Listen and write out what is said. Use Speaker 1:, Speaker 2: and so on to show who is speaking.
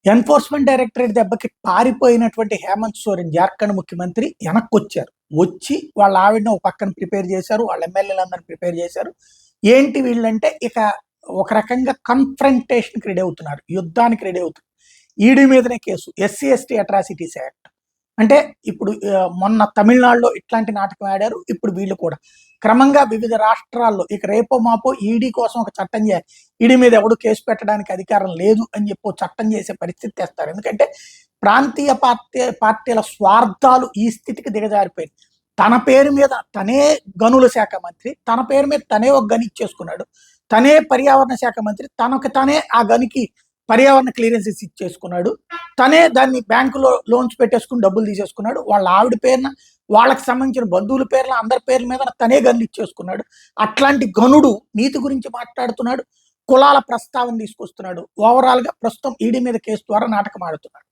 Speaker 1: Enforcement directorate దెబ్బకి పారిపోయినటువంటి హేమంత్ సోరెన్ జార్ఖండ్ ముఖ్యమంత్రి వెనక్కొచ్చారు. వచ్చి వాళ్ళ ఆవిడని ఒక పక్కన ప్రిపేర్ చేశారు. వాళ్ళ ఎమ్మెల్యేలందరిని ప్రిపేర్ చేశారు. ఏంటి వీళ్ళంటే ఇక ఒక రకంగా కన్ఫ్రంటేషన్‌కి రెడీ అవుతున్నారు. యుద్ధానికి రెడీ అవుతున్నారు. ఈడీ మీదనే case. SC, ST atrocities act. అంటే ఇప్పుడు మొన్న తమిళనాడులో ఇట్లాంటి నాటకం ఆడారు. ఇప్పుడు వీళ్ళు కూడా క్రమంగా వివిధ రాష్ట్రాల్లో ఇక రేపో మాపో ఈడీ కోసం ఒక చట్టం చేయాలి. ఈడీ మీద ఎవడు కేసు పెట్టడానికి అధికారం లేదు అని చెప్పి చట్టం చేసే పరిస్థితి తెస్తారు. ఎందుకంటే ప్రాంతీయ పార్టీల స్వార్థాలు ఈ స్థితికి దిగజారిపోయింది. తన పేరు మీద తనే గనుల శాఖ మంత్రి, తన పేరు మీద తనే ఒక గని ఇచ్చేసుకున్నాడు. తనే పర్యావరణ శాఖ మంత్రి, తనకు తనే ఆ గనికి పర్యావరణ క్లియరెన్సెస్ ఇచ్చేసుకున్నాడు. తనే దాన్ని బ్యాంకులో లోన్స్ పెట్టేసుకుని డబ్బులు తీసేసుకున్నాడు. వాళ్ళ ఆవిడ పేరున, వాళ్ళకి సంబంధించిన బంధువుల పేర్ల, అందరి పేర్ల మీద తనే గనులు ఇచ్చేసుకున్నాడు. అట్లాంటి గనుడు నీతి గురించి మాట్లాడుతున్నాడు. కులాల ప్రస్తావన తీసుకొస్తున్నాడు. ఓవరాల్ గా ప్రస్తుతం ఈడీ మీద కేసు ద్వారా నాటకం ఆడుతున్నాడు.